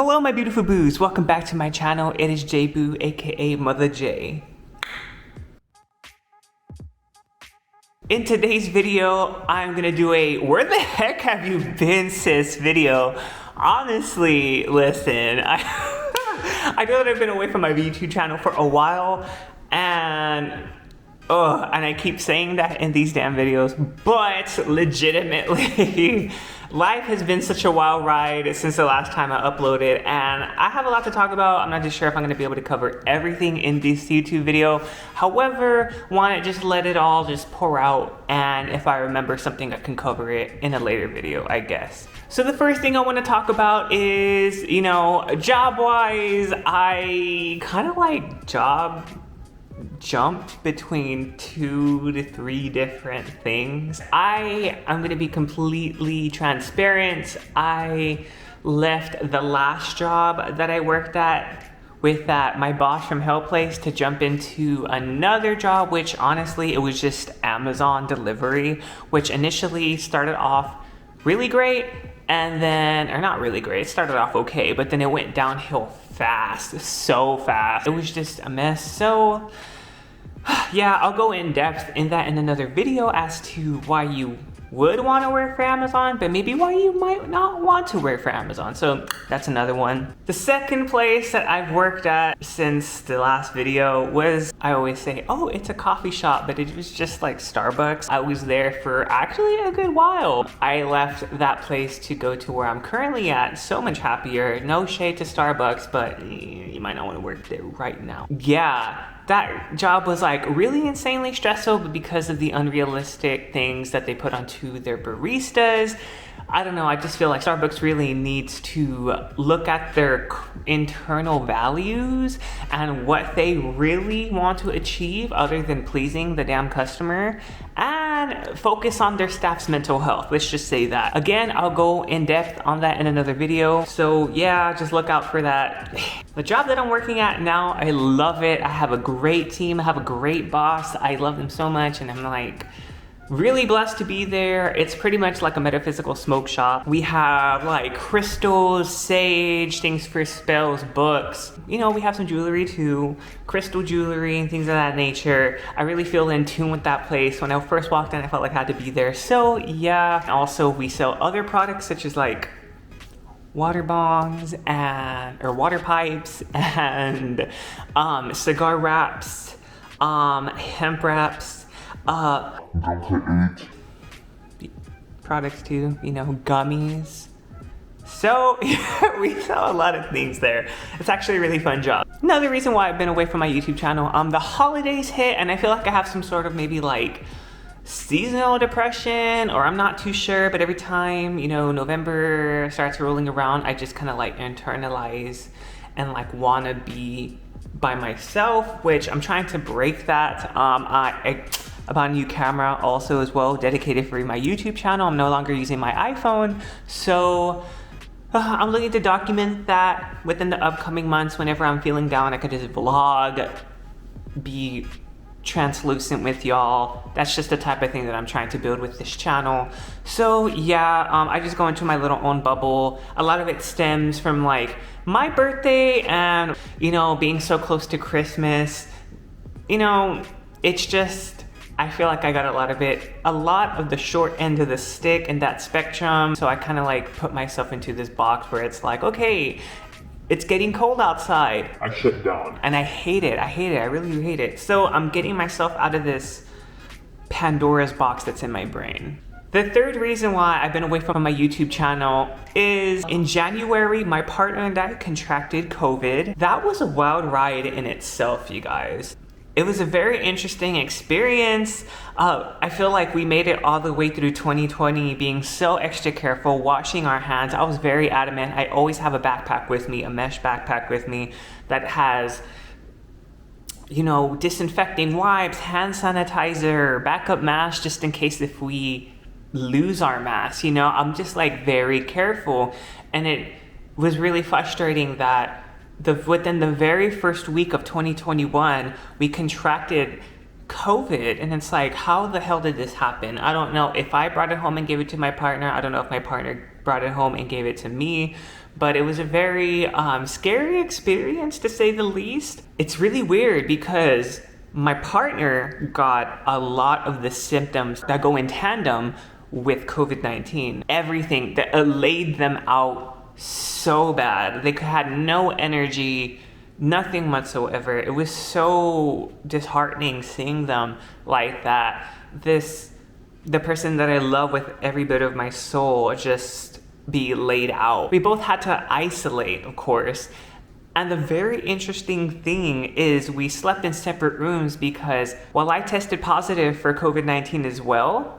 Hello my beautiful boos, welcome back to my channel. It is JAYBOO, aka Mother J. In today's video, I'm gonna do a where the heck have you been sis video. Honestly, listen, I know that I've been away from my YouTube channel for a while and I keep saying that in these damn videos, but legitimately, life has been such a wild ride since the last time I uploaded, and I have a lot to talk about. I'm not just sure if I'm gonna be able to cover everything in this YouTube video. However, want to just let it all just pour out, and if I remember something, I can cover it in a later video, I guess. So the first thing I want to talk about is, job-wise, I kind of like jumped between 2 to 3 different things. I'm gonna be completely transparent. I left the last job that I worked at with my boss from Hell Place to jump into another job, which honestly, it was just Amazon delivery, which initially started off really great, and then, or not really great, it started off okay, but then it went downhill fast, so fast. It was just a mess. So yeah, I'll go in depth in that in another video as to why you would want to work for Amazon, but maybe why you might not want to work for Amazon. So that's another one. The second place that I've worked at since the last video was, I always say, oh, it's a coffee shop, but it was just like Starbucks. I was there for actually a good while. I left that place to go to where I'm currently at, so much happier. No shade to Starbucks, but you might not want to work there right now. Yeah. That job was like really insanely stressful, but because of the unrealistic things that they put onto their baristas, I don't know, I just feel like Starbucks really needs to look at their internal values and what they really want to achieve other than pleasing the damn customer, and focus on their staff's mental health. Let's just say that. Again, I'll go in depth on that in another video. So yeah, just look out for that. The job that I'm working at now, I love it. I have a great team, I have a great boss. I love them so much, and I'm like, really blessed to be there. It's pretty much like a metaphysical smoke shop. We have like crystals, sage, things for spells, books. We have some jewelry too, crystal jewelry and things of that nature. I really feel in tune with that place. When I first walked in, I felt like I had to be there. So yeah, also we sell other products such as like water bongs or water pipes and cigar wraps, hemp wraps, products too, gummies. So we sell a lot of things there. It's actually a really fun job. Another reason why I've been away from my YouTube channel, the holidays hit and I feel like I have some sort of maybe like seasonal depression, or I'm not too sure, but every time, November starts rolling around, I just kind of like internalize and like wanna be by myself, which I'm trying to break that. I bought a new camera also as well, dedicated for my YouTube channel. I'm no longer using my iPhone, so I'm looking to document that within the upcoming months. Whenever I'm feeling down, I could just vlog, be translucent with y'all. That's just the type of thing that I'm trying to build with this channel. So yeah, I just go into my little own bubble. A lot of it stems from like my birthday and being so close to Christmas. It's just, I feel like I got a lot of the short end of the stick in that spectrum. So I kind of like put myself into this box where it's like, okay, it's getting cold outside. I shut down. And I hate it. I really do hate it. So I'm getting myself out of this Pandora's box that's in my brain. The third reason why I've been away from my YouTube channel is in January, my partner and I contracted COVID. That was a wild ride in itself, you guys. It was a very interesting experience. I feel like we made it all the way through 2020, being so extra careful, washing our hands. I was very adamant. I always have a backpack with me, a mesh backpack with me that has, disinfecting wipes, hand sanitizer, backup mask, just in case if we lose our mask. I'm just like very careful. And it was really frustrating that within the very first week of 2021, we contracted COVID, and it's like, how the hell did this happen? I don't know if I brought it home and gave it to my partner. I don't know if my partner brought it home and gave it to me, but it was a very scary experience to say the least. It's really weird because my partner got a lot of the symptoms that go in tandem with COVID-19. Everything that laid them out so bad. They had no energy, nothing whatsoever. It was so disheartening seeing them like that. The person that I love with every bit of my soul just be laid out. We both had to isolate, of course. And the very interesting thing is we slept in separate rooms because while I tested positive for COVID-19 as well,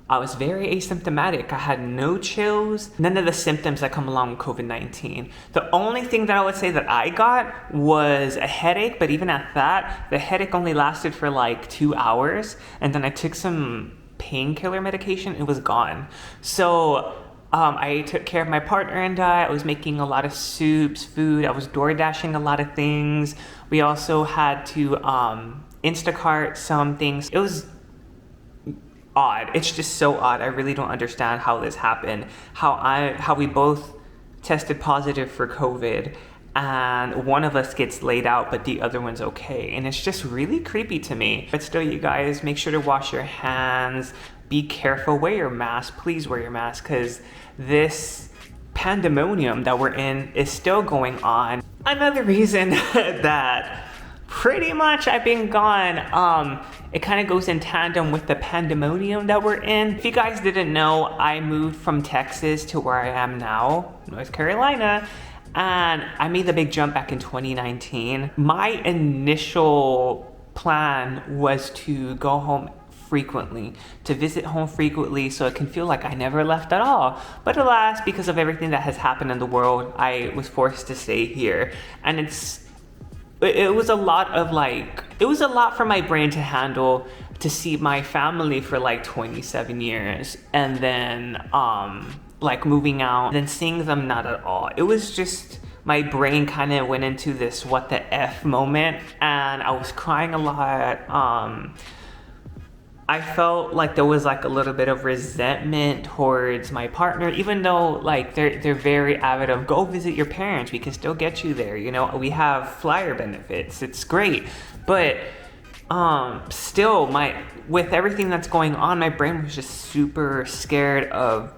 I was very asymptomatic. I had no chills, none of the symptoms that come along with COVID-19. The only thing that I would say that I got was a headache, but even at that, the headache only lasted for like 2 hours. And then I took some painkiller medication, it was gone. So I took care of my partner and I was making a lot of soups, food. I was door dashing a lot of things. We also had to Instacart some things. It was odd. It's just so odd. I really don't understand how this happened. How we both tested positive for COVID and one of us gets laid out but the other one's okay. And it's just really creepy to me. But still, you guys, make sure to wash your hands. Be careful, wear your mask, please wear your mask, because this pandemonium that we're in is still going on. Another reason that pretty much I've been gone, it kind of goes in tandem with the pandemonium that we're in. If you guys didn't know, I moved from Texas to where I am now, North Carolina, and I made the big jump back in 2019. My initial plan was to go home frequently, to visit home frequently so it can feel like I never left at all. But alas, because of everything that has happened in the world, I was forced to stay here. And it was a lot for my brain to handle, to see my family for like 27 years and then like moving out, then seeing them not at all. It was just, my brain kind of went into this what the F moment and I was crying a lot. I felt like there was like a little bit of resentment towards my partner, even though like they're very avid of go visit your parents, we can still get you there, you know, we have flyer benefits, it's great. But still, with everything that's going on, my brain was just super scared of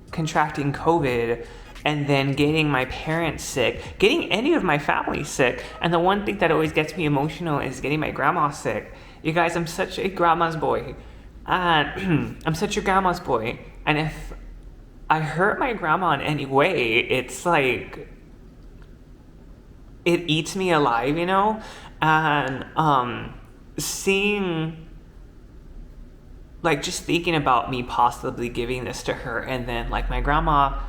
contracting COVID and then getting my parents sick, getting any of my family sick. And the one thing that always gets me emotional is getting my grandma sick. You guys, I'm such a grandma's boy. And I'm such a grandma's boy. And if I hurt my grandma in any way, it's like, it eats me alive, you know? And seeing, like just thinking about me possibly giving this to her, and then like my grandma,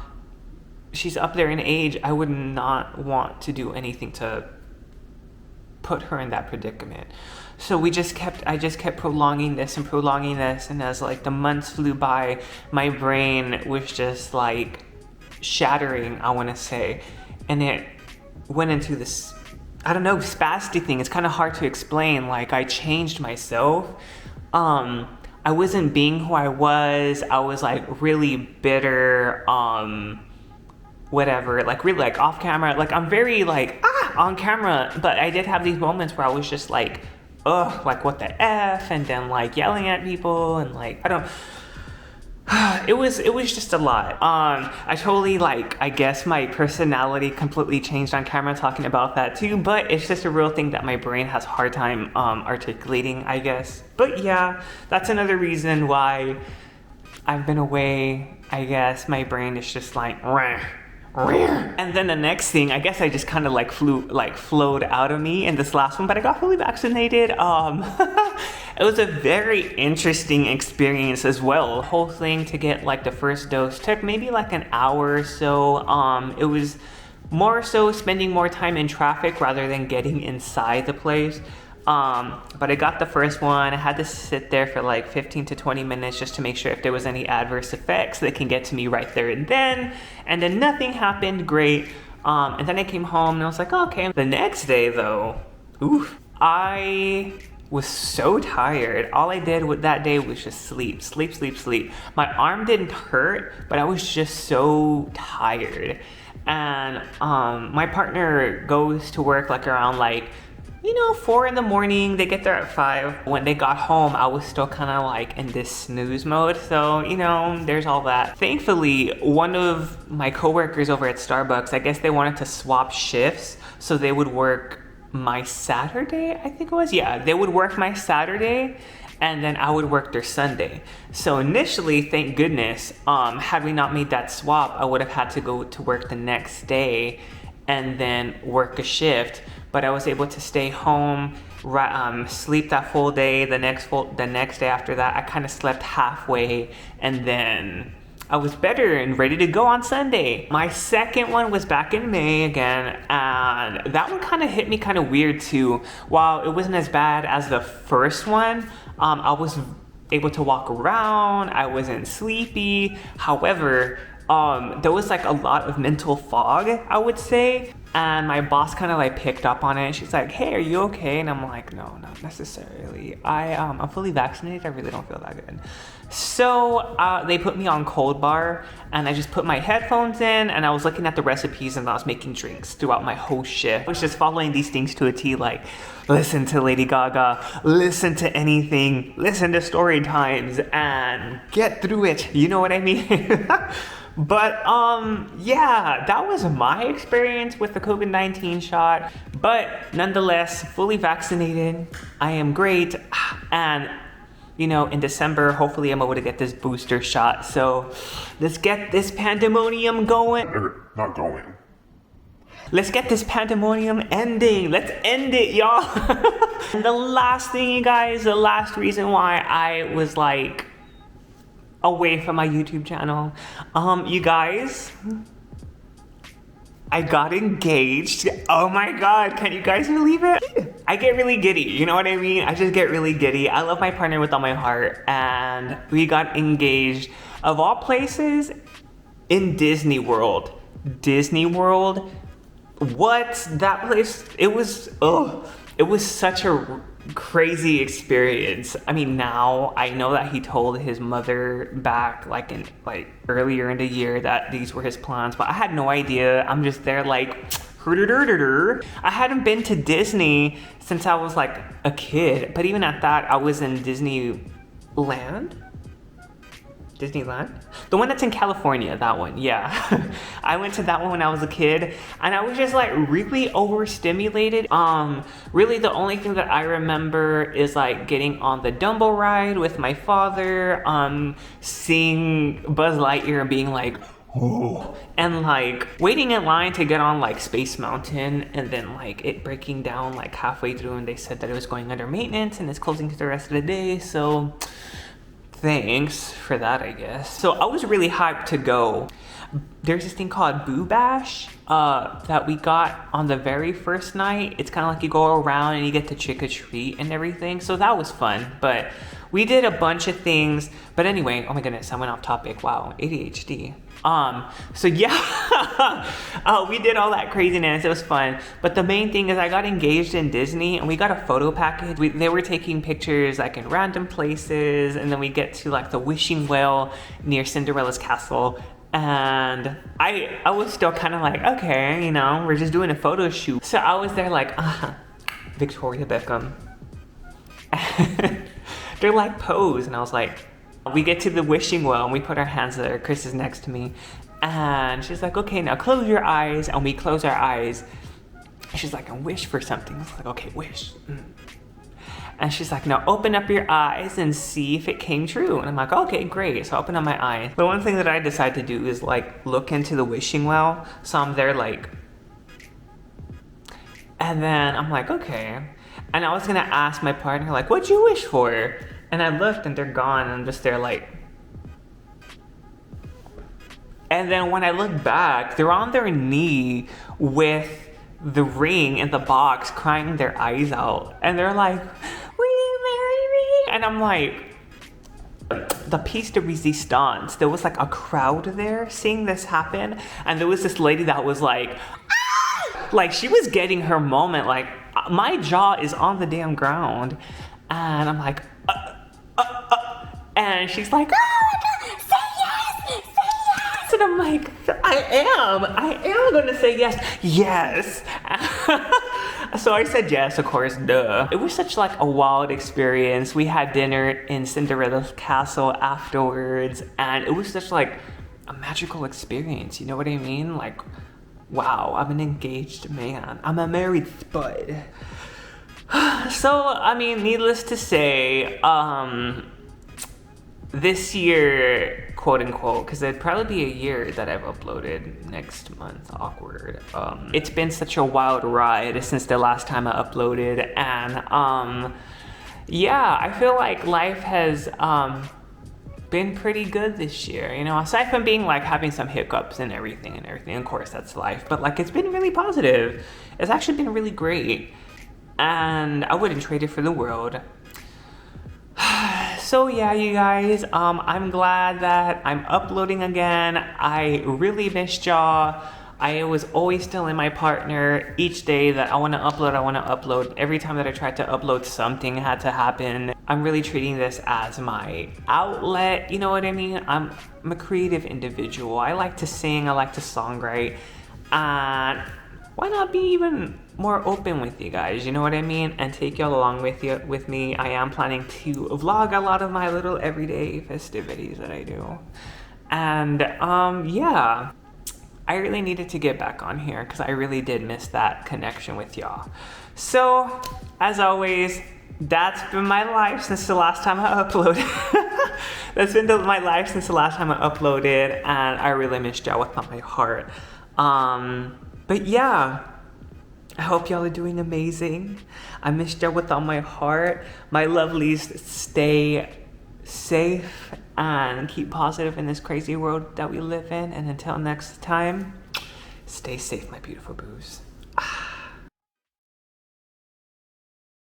she's up there in age, I would not want to do anything to put her in that predicament. So I just kept prolonging this, and as like the months flew by, my brain was just like shattering, I want to say, and it went into this, I don't know, spastic thing. It's kind of hard to explain. Like I changed myself. I wasn't being who I was. I was like really bitter, whatever, like really like off camera. Like I'm very like on camera, but I did have these moments where I was just like, ugh, like what the F, and then like yelling at people and like, it was just a lot. I totally like, I guess my personality completely changed on camera talking about that too, but it's just a real thing that my brain has a hard time articulating, I guess. But yeah, that's another reason why I've been away. I guess my brain is just like, rah. And then the next thing, I guess I just kind of like flowed out of me in this last one, but I got fully vaccinated. It was a very interesting experience as well. The whole thing to get like the first dose took maybe like an hour or so. It was more so spending more time in traffic rather than getting inside the place. But I got the first one. I had to sit there for like 15 to 20 minutes just to make sure if there was any adverse effects that can get to me right there and then nothing happened. Great. And then I came home and I was like, oh, okay. The next day though, I was so tired. All I did with that day was just sleep. My arm didn't hurt, but I was just so tired. And my partner goes to work like around like, 4 in the morning. They get there at 5. When they got home, I was still kind of like in this snooze mode. So, there's all that. Thankfully, one of my coworkers over at Starbucks, I guess they wanted to swap shifts. So they would work my Saturday, I think it was. Yeah, they would work my Saturday and then I would work their Sunday. So initially, thank goodness, had we not made that swap, I would have had to go to work the next day and then work a shift. But I was able to stay home, sleep that full day. The next day after that, I kind of slept halfway, and then I was better and ready to go on Sunday. My second one was back in May again, and that one kind of hit me kind of weird too. While it wasn't as bad as the first one, I was able to walk around. I wasn't sleepy. However, there was like a lot of mental fog, I would say. And my boss kind of like picked up on it. She's like, hey, are you okay? And I'm like, no, not necessarily. I'm fully vaccinated. I really don't feel that good. So they put me on cold bar and I just put my headphones in and I was looking at the recipes and I was making drinks throughout my whole shift. I was just following these things to a T, like listen to Lady Gaga, listen to anything, listen to story times and get through it. You know what I mean? But yeah, that was my experience with the COVID-19 shot. But nonetheless, fully vaccinated. I am great. And in December, hopefully I'm able to get this booster shot. So let's get this pandemonium going. Not going. Let's get this pandemonium ending. Let's end it, y'all. And the last thing, you guys, the last reason why I was like away from my YouTube channel. You guys, I got engaged. Oh my God, can you guys believe it? I get really giddy, you know what I mean? I just get really giddy. I love my partner with all my heart and we got engaged, of all places, in Disney World. Disney World? What? That place, it was such a crazy experience. I mean, now I know that he told his mother back earlier in the year that these were his plans, but I had no idea. I'm just there like I hadn't been to Disney since I was like a kid, but even at that I was in Disneyland, the one that's in California, that one, yeah. I went to that one when I was a kid and I was just like really overstimulated. Really the only thing that I remember is like getting on the Dumbo ride with my father, seeing Buzz Lightyear and being like, oh, and like waiting in line to get on like Space Mountain and then like it breaking down like halfway through and they said that it was going under maintenance and it's closing for the rest of the day. So thanks for that, I guess. So I was really hyped to go. There's this thing called Boo Bash that we got on the very first night. It's kind of like you go around and you get to trick or treat and everything. So that was fun, but we did a bunch of things. But anyway, oh my goodness, I went off topic. Wow, ADHD. So yeah, we did all that craziness. It was fun. But the main thing is I got engaged in Disney and we got a photo package. They were taking pictures like in random places. And then we get to like the wishing well near Cinderella's castle. And I was still kind of like, okay, we're just doing a photo shoot. So I was there like, Victoria Beckham. They're like, pose. And I was like, we get to the wishing well and we put our hands there. Chris is next to me. And she's like, okay, now close your eyes. And we close our eyes. She's like, and wish for something. I was like, okay, wish. And she's like, now open up your eyes and see if it came true. And I'm like, okay, great. So I open up my eyes. The one thing that I decide to do is like look into the wishing well. So I'm there like, and then I'm like, okay. And I was gonna ask my partner like, what'd you wish for? And I looked and they're gone and I'm just there like. And then when I look back, they're on their knee with the ring in the box, crying their eyes out. And they're like, will you marry me? And I'm like, the piece de resistance. There was like a crowd there seeing this happen. And there was this lady that was like, ah! Like she was getting her moment. Like my jaw is on the damn ground. And I'm like, and she's like, oh my God, say yes, And I'm like, I am gonna say yes. Yes. So I said yes, of course, duh. It was such like a wild experience. We had dinner in Cinderella's castle afterwards, and it was such like a magical experience, you know what I mean? Like, wow, I'm an engaged man. I'm a married spud. So, I mean, needless to say, this year, quote unquote, because it'd probably be a year that I've uploaded next month, awkward. It's been such a wild ride since the last time I uploaded, and yeah, I feel like life has been pretty good this year, you know, aside from being like having some hiccups and everything, of course that's life, but like it's been really positive. It's actually been really great, and I wouldn't trade it for the world. So yeah, you guys, I'm glad that I'm uploading again. I really missed y'all. I was always telling my partner each day that I want to upload. Every time that I tried to upload, something had to happen. I'm really treating this as my outlet, you know what I mean? I'm a creative individual. I like to sing, I like to songwrite, and why not be even more open with you guys, you know what I mean? And take y'all along with me. I am planning to vlog a lot of my little everyday festivities that I do. And yeah, I really needed to get back on here because I really did miss that connection with y'all. So, as always, that's been my life since the last time I uploaded. That's been my life since the last time I uploaded, and I really missed y'all with all my heart. But yeah, I hope y'all are doing amazing. I missed y'all with all my heart. My lovelies, stay safe and keep positive in this crazy world that we live in. And until next time, stay safe, my beautiful boos.